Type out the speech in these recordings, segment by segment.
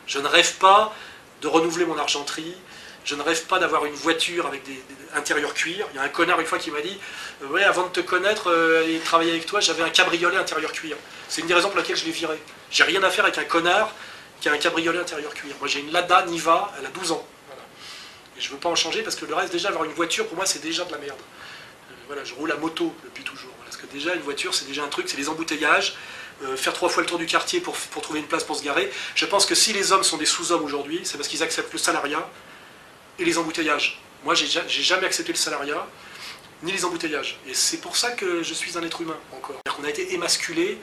Je ne rêve pas de renouveler mon argenterie. Je ne rêve pas d'avoir une voiture avec des intérieurs cuir. Il y a un connard une fois qui m'a dit ouais, avant de te connaître et de travailler avec toi, j'avais un cabriolet intérieur cuir. C'est une des raisons pour laquelle je l'ai viré. J'ai rien à faire avec un connard qui a un cabriolet intérieur cuir. Moi j'ai une Lada Niva, elle a 12 ans. Voilà. Et je ne veux pas en changer parce que le reste, déjà avoir une voiture, pour moi c'est déjà de la merde. Voilà, je roule à moto depuis toujours. Parce que déjà une voiture c'est déjà un truc, c'est les embouteillages. Faire 3 fois le tour du quartier pour trouver une place pour se garer. Je pense que si les hommes sont des sous-hommes aujourd'hui, c'est parce qu'ils acceptent le salariat et les embouteillages. Moi, j'ai jamais accepté le salariat, ni les embouteillages. Et c'est pour ça que je suis un être humain, encore. On a été émasculé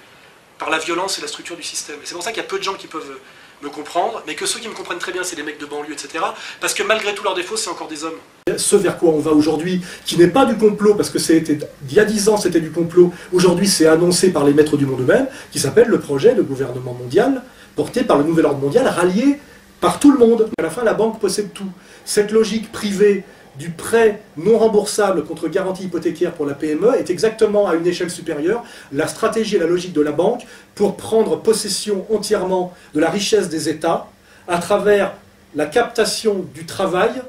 par la violence et la structure du système. Et c'est pour ça qu'il y a peu de gens qui peuvent me comprendre, mais que ceux qui me comprennent très bien, c'est les mecs de banlieue, etc. Parce que malgré tous leurs défauts, c'est encore des hommes. Ce vers quoi on va aujourd'hui, qui n'est pas du complot, parce que c'était il y a 10 ans c'était du complot, aujourd'hui c'est annoncé par les maîtres du monde eux-mêmes, qui s'appelle le projet de gouvernement mondial, porté par le nouvel ordre mondial, rallié par tout le monde. À la fin, la banque possède tout. Cette logique privée du prêt non remboursable contre garantie hypothécaire pour la PME est exactement à une échelle supérieure la stratégie et la logique de la banque pour prendre possession entièrement de la richesse des États à travers la captation du travail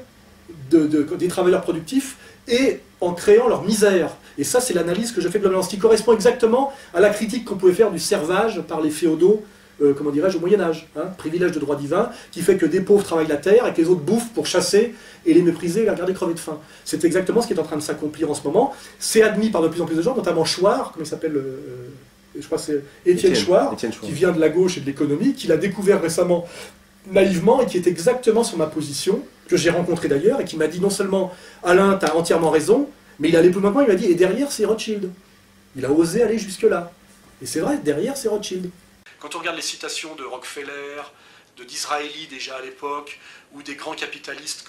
des travailleurs productifs et en créant leur misère. Et ça, c'est l'analyse que je fais globalement, ce qui correspond exactement à la critique qu'on pouvait faire du servage par les féodaux, comment dirais-je, au Moyen-Âge, hein, privilège de droit divin, qui fait que des pauvres travaillent la terre et que les autres bouffent pour chasser et les mépriser et les regarder crever de faim. C'est exactement ce qui est en train de s'accomplir en ce moment. C'est admis par de plus en plus de gens, notamment Chouard, comment il s'appelle, je crois que c'est Étienne Chouard, qui vient de la gauche et de l'économie, qui l'a découvert récemment naïvement et qui est exactement sur ma position, que j'ai rencontré d'ailleurs, et qui m'a dit non seulement « Alain, tu as entièrement raison », mais il est allé plus loin, il m'a dit « Et derrière, c'est Rothschild ». Il a osé aller jusque-là. Et c'est vrai, derrière, c'est Rothschild. Quand on regarde les citations de Rockefeller, de Disraeli déjà à l'époque, ou des grands capitalistes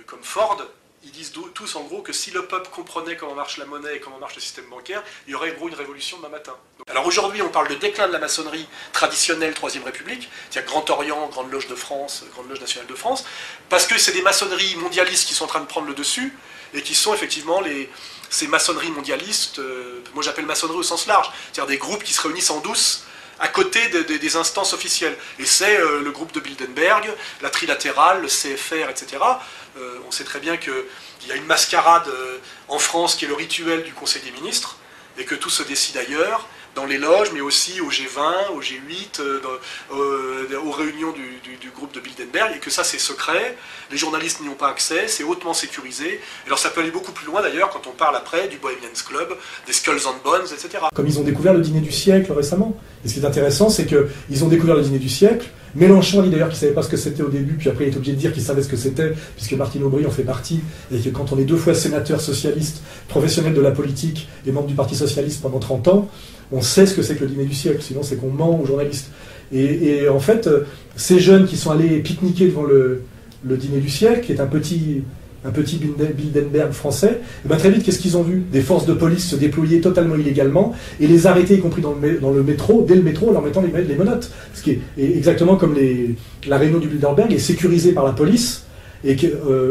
comme Ford, ils disent tous en gros que si le peuple comprenait comment marche la monnaie et comment marche le système bancaire, il y aurait en gros une révolution demain matin. Alors aujourd'hui, on parle de déclin de la maçonnerie traditionnelle Troisième République, c'est-à-dire Grand Orient, Grande Loge de France, Grande Loge nationale de France, parce que c'est des maçonneries mondialistes qui sont en train de prendre le dessus, et qui sont effectivement ces maçonneries mondialistes, moi j'appelle maçonnerie au sens large, c'est-à-dire des groupes qui se réunissent en douce, à côté des instances officielles. Et c'est le groupe de Bilderberg, la trilatérale, le CFR, etc. On sait très bien qu'il y a une mascarade en France qui est le rituel du Conseil des ministres, et que tout se décide ailleurs, dans les loges, mais aussi au G20, au G8, aux réunions du groupe de Bilderberg, et que ça c'est secret, les journalistes n'y ont pas accès, c'est hautement sécurisé. Alors ça peut aller beaucoup plus loin d'ailleurs quand on parle après du Bohemians Club, des Skulls and Bones, etc. Comme ils ont découvert le dîner du siècle récemment. Et ce qui est intéressant, c'est qu'ils ont découvert le dîner du siècle. Mélenchon dit d'ailleurs qu'il ne savait pas ce que c'était au début, puis après il est obligé de dire qu'il savait ce que c'était, puisque Martine Aubry en fait partie, et que quand on est 2 fois sénateur socialiste, professionnel de la politique et membre du Parti socialiste pendant 30 ans, on sait ce que c'est que le dîner du siècle, sinon c'est qu'on ment aux journalistes. Et en fait, ces jeunes qui sont allés pique-niquer devant le dîner du siècle, qui est un petit Bilderberg français, et bien très vite, qu'est-ce qu'ils ont vu? Des forces de police se déployer totalement illégalement et les arrêter, y compris dans le métro, dès le métro, en leur mettant les menottes. Ce qui est exactement comme la réunion du Bilderberg est sécurisée par la police, et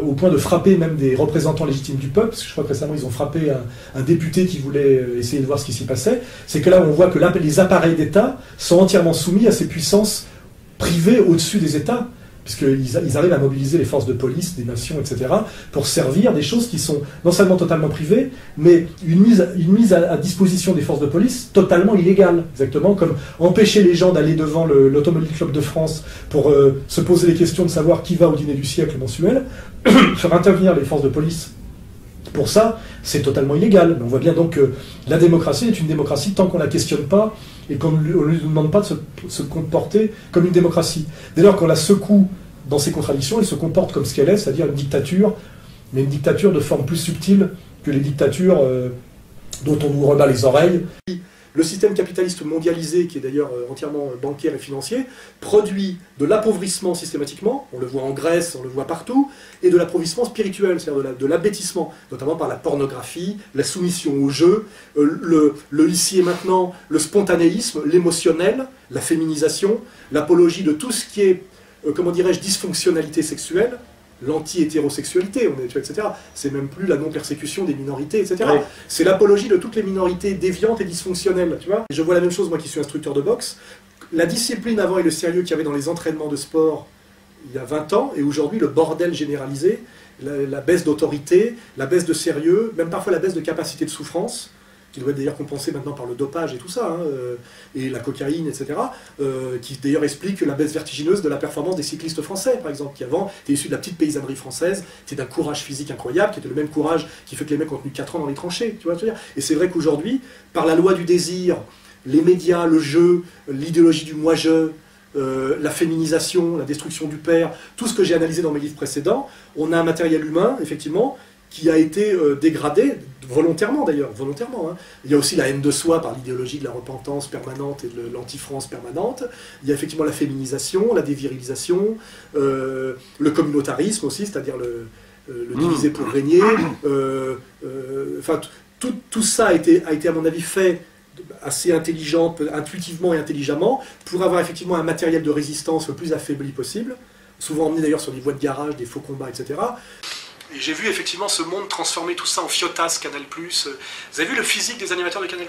au point de frapper même des représentants légitimes du peuple, parce que je crois que récemment ils ont frappé un député qui voulait essayer de voir ce qui s'y passait. C'est que là on voit que les appareils d'État sont entièrement soumis à ces puissances privées au-dessus des États, puisqu'ils arrivent à mobiliser les forces de police des nations, etc., pour servir des choses qui sont non seulement totalement privées, mais une mise à disposition des forces de police totalement illégale. Exactement comme empêcher les gens d'aller devant l'Automobile Club de France pour se poser les questions de savoir qui va au dîner du siècle mensuel, faire intervenir les forces de police pour ça, c'est totalement illégal. Mais on voit bien donc que la démocratie est une démocratie tant qu'on ne la questionne pas et qu'on ne lui demande pas de se comporter comme une démocratie. Dès lors qu'on la secoue dans ses contradictions, elle se comporte comme ce qu'elle est, c'est-à-dire une dictature, mais une dictature de forme plus subtile que les dictatures dont on nous rebat les oreilles. Le système capitaliste mondialisé, qui est d'ailleurs entièrement bancaire et financier, produit de l'appauvrissement systématiquement, on le voit en Grèce, on le voit partout, et de l'appauvrissement spirituel, c'est-à-dire de l'abêtissement, notamment par la pornographie, la soumission au jeu, le ici et maintenant, le spontanéisme, l'émotionnel, la féminisation, l'apologie de tout ce qui est, comment dirais-je, dysfonctionnalité sexuelle, l'anti-hétérosexualité, etc. C'est même plus la non-persécution des minorités, etc. Oui. C'est l'apologie de toutes les minorités déviantes et dysfonctionnelles, tu vois. Je vois la même chose, moi qui suis instructeur de boxe. la discipline avant et le sérieux qu'il y avait dans les entraînements de sport il y a 20 ans, et aujourd'hui le bordel généralisé, la baisse d'autorité, la baisse de sérieux, même parfois la baisse de capacité de souffrance, qui doit être d'ailleurs compensée maintenant par le dopage et tout ça, hein, et la cocaïne, etc., qui d'ailleurs explique la baisse vertigineuse de la performance des cyclistes français, par exemple, qui avant étaient issus de la petite paysannerie française, qui était d'un courage physique incroyable, qui était le même courage qui fait que les mecs ont tenu 4 ans dans les tranchées, tu vois ce que je veux dire. Et c'est vrai qu'aujourd'hui, par la loi du désir, les médias, le jeu, l'idéologie du moi-je, la féminisation, la destruction du père, tout ce que j'ai analysé dans mes livres précédents, on a un matériel humain, effectivement, qui a été dégradé, volontairement d'ailleurs, volontairement. Hein. Il y a aussi la haine de soi par l'idéologie de la repentance permanente et de l'anti-France permanente. Il y a effectivement la féminisation, la dévirilisation, le communautarisme aussi, c'est-à-dire le diviser pour régner. Enfin, tout ça a été à mon avis fait assez intuitivement et intelligemment, pour avoir effectivement un matériel de résistance le plus affaibli possible, souvent emmené d'ailleurs sur des voies de garage, des faux combats, etc. Et j'ai vu effectivement ce monde transformer tout ça en fiotas, Canal+. Vous avez vu le physique des animateurs de Canal+?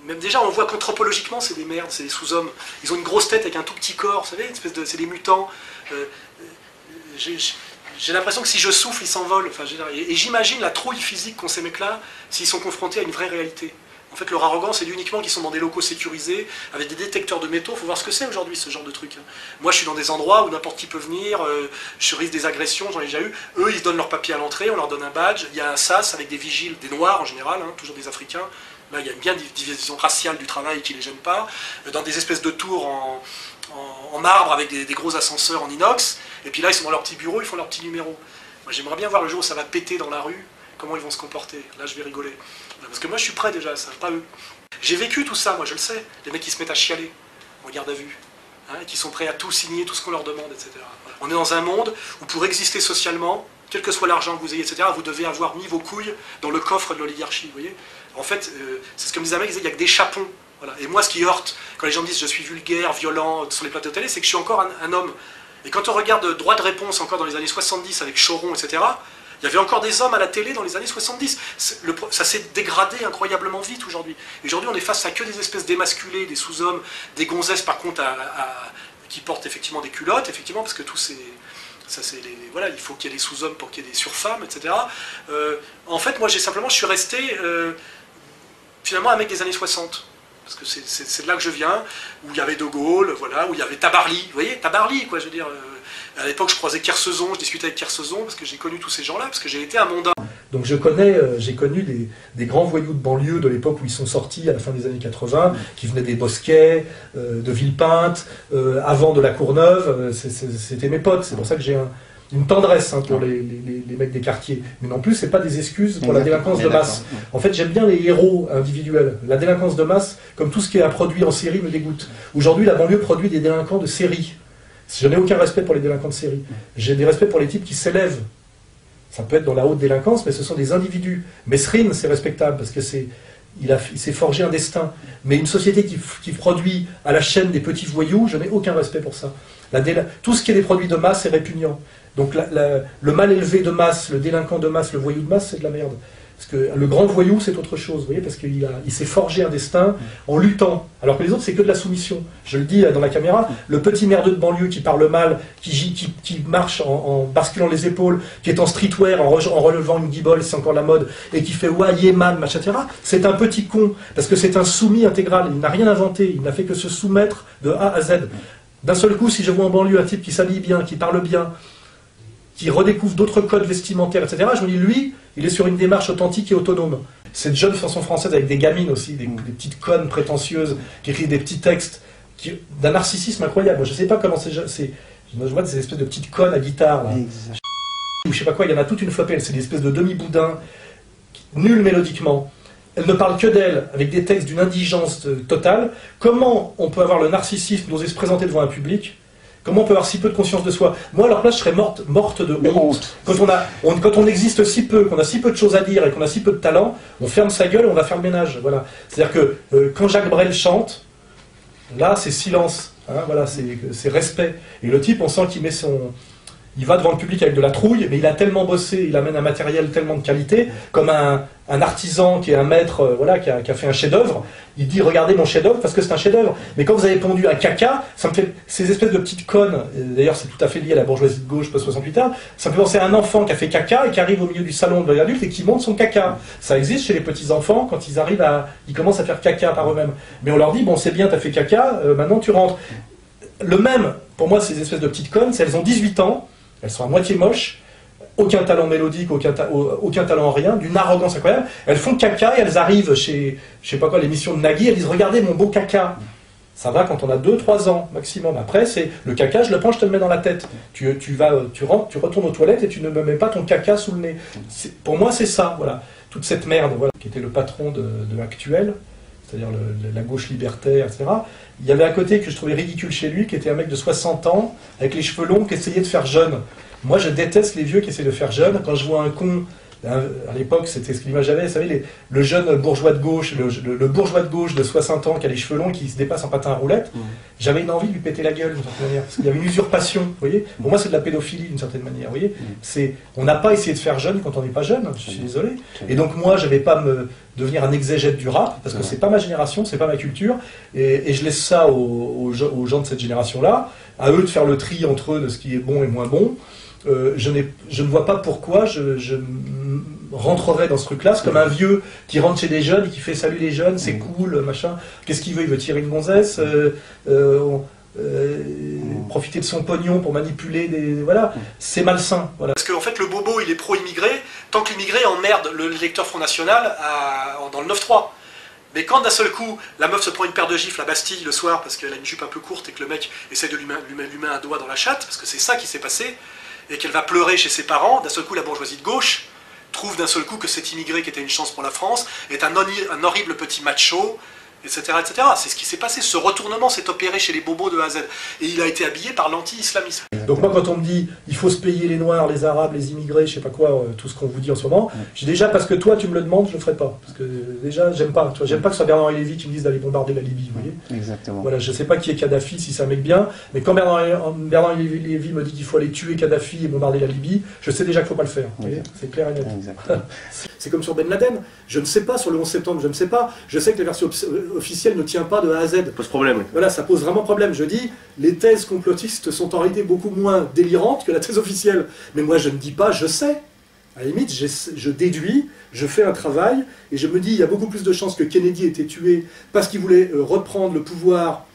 Même déjà, on voit qu'anthropologiquement, c'est des merdes, c'est des sous-hommes. Ils ont une grosse tête avec un tout petit corps, vous savez, c'est des mutants. J'ai l'impression que si je souffle, ils s'envolent. Enfin, et j'imagine la trouille physique qu'ont ces mecs-là s'ils sont confrontés à une vraie réalité. En fait, leur arrogance, c'est uniquement qu'ils sont dans des locaux sécurisés, avec des détecteurs de métaux. Il faut voir ce que c'est aujourd'hui, ce genre de truc. Moi, je suis dans des endroits où n'importe qui peut venir, je risque des agressions, j'en ai déjà eu. Eux, ils se donnent leur papier à l'entrée, on leur donne un badge. Il y a un sas avec des vigiles, des noirs en général, hein, toujours des Africains. Là, il y a bien une division raciale du travail qui ne les gêne pas. Dans des espèces de tours en marbre avec des gros ascenseurs en inox. Et puis là, ils sont dans leur petit bureau, ils font leur petit numéro. Moi, j'aimerais bien voir le jour où ça va péter dans la rue, comment ils vont se comporter. Là, je vais rigoler. Parce que moi, je suis prêt déjà à ça, pas eux. J'ai vécu tout ça, moi, je le sais. Les mecs qui se mettent à chialer en garde à vue, hein, et qui sont prêts à tout signer, tout ce qu'on leur demande, etc. Voilà. On est dans un monde où pour exister socialement, quel que soit l'argent que vous ayez, etc., vous devez avoir mis vos couilles dans le coffre de l'oligarchie, vous voyez. En fait, c'est ce que me disait un mec, il disait, il n'y a que des chapons. Voilà. Et moi, ce qui heurte, quand les gens me disent je suis vulgaire, violent, sur les plateaux de télé, c'est que je suis encore un homme. Et quand on regarde Droit de réponse, encore dans les années 70, avec Choron, etc., il y avait encore des hommes à la télé dans les années 70. Ça s'est dégradé incroyablement vite aujourd'hui. Aujourd'hui, on est face à que des espèces d'émasculés, des sous-hommes, des gonzesses, par contre, qui portent effectivement des culottes, effectivement, parce que tous ces... voilà, il faut qu'il y ait des sous-hommes pour qu'il y ait des surfemmes, etc. En fait, moi, je suis resté finalement un mec des années 60. Parce que c'est de là que je viens, où il y avait De Gaulle, voilà, où il y avait Tabarly. Vous voyez, Tabarly, quoi, je veux dire. À l'époque, je croisais Kersezon, je discutais avec Kersezon, parce que j'ai connu tous ces gens-là, parce que j'ai été un mondain. Donc j'ai connu des grands voyous de banlieue de l'époque où ils sont sortis à la fin des années 80, qui venaient des Bosquets, de Villepinte, avant de la Courneuve. C'était mes potes, c'est pour ça que j'ai une tendresse pour les mecs des quartiers. Mais non plus, c'est pas des excuses pour la délinquance de masse. En fait, j'aime bien les héros individuels. La délinquance de masse, comme tout ce qui est un produit en série, me dégoûte. Aujourd'hui, la banlieue produit des délinquants de série. Je n'ai aucun respect pour les délinquants de série. J'ai des respects pour les types qui s'élèvent. Ça peut être dans la haute délinquance, mais ce sont des individus. Mesrine, c'est respectable, parce que il s'est forgé un destin. Mais une société qui produit à la chaîne des petits voyous, je n'ai aucun respect pour ça. Tout ce qui est des produits de masse est répugnant. Donc le mal élevé de masse, le délinquant de masse, le voyou de masse, c'est de la merde. Parce que le grand voyou, c'est autre chose, vous voyez, parce qu'il s'est forgé un destin en luttant. Alors que les autres, c'est que de la soumission. Je le dis dans la caméra, le petit merdeux de banlieue qui parle mal, qui marche en basculant les épaules, qui est en streetwear, en relevant une guibole, c'est encore la mode, et qui fait « ouais, yeah, man », machin, etc. C'est un petit con, parce que c'est un soumis intégral. Il n'a rien inventé, il n'a fait que se soumettre de A à Z. D'un seul coup, si je vois en banlieue un type qui s'habille bien, qui parle bien, qui redécouvre d'autres codes vestimentaires, etc., je me dis, lui, il est sur une démarche authentique et autonome. Cette jeune chanson française avec des gamines aussi, des petites connes prétentieuses, qui écrivent des petits textes, d'un narcissisme incroyable. Moi, je ne sais pas comment je vois des espèces de petites connes à guitare, là. Ou je sais pas quoi, il y en a toute une flopée, c'est des espèces de demi-boudins, nulles mélodiquement. Elle ne parle que d'elle, avec des textes d'une indigence totale. Comment on peut avoir le narcissisme d'oser se présenter devant un public? Comment on peut avoir si peu de conscience de soi? Moi, à leur place, je serais morte de honte. Quand on existe si peu, qu'on a si peu de choses à dire et qu'on a si peu de talent, on ferme sa gueule et on va faire le ménage. Voilà. C'est-à-dire que quand Jacques Brel chante, là, c'est silence. Hein, voilà, c'est respect. Et le type, on sent qu'il met il va devant le public avec de la trouille, mais il a tellement bossé, il amène un matériel tellement de qualité, comme un artisan qui est un maître, voilà, qui a fait un chef-d'œuvre. Il dit regardez mon chef-d'œuvre parce que c'est un chef-d'œuvre. Mais quand vous avez pondu un caca, ça me fait ces espèces de petites connes. D'ailleurs, c'est tout à fait lié à la bourgeoisie de gauche post 68 ans. Ça me fait penser à un enfant qui a fait caca et qui arrive au milieu du salon de l'adulte et qui monte son caca. Ça existe chez les petits enfants quand ils commencent à faire caca par eux-mêmes. Mais on leur dit bon, c'est bien, t'as fait caca, maintenant tu rentres. Le même, pour moi, ces espèces de petites connes, elles ont 18 ans. Elles sont à moitié moches, aucun talent mélodique, aucun talent en rien, d'une arrogance incroyable. Elles font caca et elles arrivent chez, je sais pas quoi, l'émission de Nagui, elles disent regardez mon beau caca. Ça va quand on a 2-3 ans maximum. Après, c'est le caca, je le prends, je te le mets dans la tête. Tu rentres, tu retournes aux toilettes et tu ne me mets pas ton caca sous le nez. Pour moi, c'est ça, voilà. Toute cette merde, voilà, qui était le patron de Actuel, c'est-à-dire la gauche libertaire, etc. Il y avait un côté que je trouvais ridicule chez lui, qui était un mec de 60 ans, avec les cheveux longs, qui essayait de faire jeune. Moi, je déteste les vieux qui essaient de faire jeune. Quand je vois un con, à l'époque, c'était ce que l'image j'avais, vous savez, le jeune bourgeois de gauche, le bourgeois de gauche de 60 ans qui a les cheveux longs et qui se dépasse en patin à roulettes, j'avais une envie de lui péter la gueule, d'une certaine manière. Parce qu'il y avait une usurpation, vous voyez. Pour moi, c'est de la pédophilie, d'une certaine manière, vous voyez. On n'a pas essayé de faire jeune quand on n'est pas jeune, je suis désolé. Et donc, moi, je ne vais pas me devenir un exégète du rap, parce que c'est pas ma génération, c'est pas ma culture, et je laisse ça aux gens de cette génération-là, à eux de faire le tri entre eux de ce qui est bon et moins bon. Je ne vois pas pourquoi je rentrerais dans ce truc-là. C'est comme un vieux qui rentre chez des jeunes et qui fait salut les jeunes, c'est cool, machin. Qu'est-ce qu'il veut? Il veut tirer une gonzesse, profiter de son pognon pour manipuler des... Voilà, c'est malsain. Voilà. Parce qu'en fait, le bobo, il est pro-immigré, tant que l'immigré emmerde le lecteur Front National dans le 9-3. Mais quand d'un seul coup, la meuf se prend une paire de gifles à Bastille le soir parce qu'elle a une jupe un peu courte et que le mec essaie de lui mettre un doigt dans la chatte, parce que c'est ça qui s'est passé, et qu'elle va pleurer chez ses parents, d'un seul coup, la bourgeoisie de gauche trouve d'un seul coup que cet immigré qui était une chance pour la France est un horrible petit macho, etc., etc. C'est ce qui s'est passé. Ce retournement s'est opéré chez les bobos de A à Z. Et il a été habillé par l'anti-islamisme. Donc moi, quand on me dit il faut se payer les Noirs, les Arabes, les immigrés, je sais pas quoi, tout ce qu'on vous dit en ce moment, j'ai déjà, parce que toi tu me le demandes, je le ferai pas. Parce que déjà, j'aime pas. J'aime pas que ce soit Bernard Lévy qui me dise d'aller bombarder la Libye, vous voyez. Exactement. Voilà, je sais pas qui est Kadhafi, si c'est un mec bien, mais quand Bernard Lévy me dit qu'il faut aller tuer Kadhafi et bombarder la Libye, je sais déjà qu'il faut pas le faire. C'est clair et net. C'est comme sur Ben Laden. Je ne sais pas sur le 11 septembre, je ne sais pas. Je sais que la version officielle ne tient pas de A à Z. Ça pose problème. Voilà, ça pose vraiment problème. Je dis, les thèses complotistes sont en réalité beaucoup moins délirantes que la thèse officielle. Mais moi, je ne dis pas, je sais. À la limite, je déduis, je fais un travail, et je me dis, il y a beaucoup plus de chances que Kennedy ait été tué parce qu'il voulait reprendre le pouvoir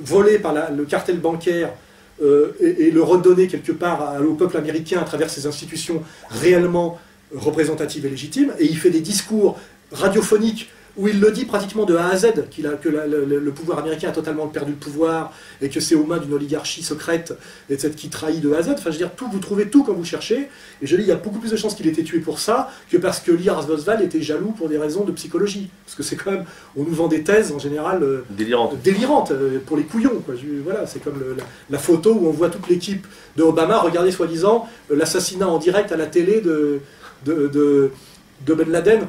volé par le cartel bancaire et le redonner quelque part au peuple américain à travers ses institutions réellement représentatives et légitimes. Et il fait des discours radiophoniques où il le dit pratiquement de A à Z, que le pouvoir américain a totalement perdu le pouvoir, et que c'est aux mains d'une oligarchie secrète, etc., qui trahit de A à Z. Enfin, je veux dire, vous trouvez tout quand vous cherchez, et je dis, il y a beaucoup plus de chances qu'il ait été tué pour ça, que parce que Lee Harvey Oswald était jaloux pour des raisons de psychologie. Parce que c'est quand même, on nous vend des thèses, en général, délirantes pour les couillons, quoi. Voilà, c'est comme la photo où on voit toute l'équipe de Obama regarder, soi-disant, l'assassinat en direct à la télé de Ben Laden,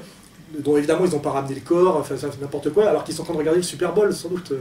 dont évidemment ils n'ont pas ramené le corps, enfin n'importe quoi, alors qu'ils sont en train de regarder le Super Bowl sans doute.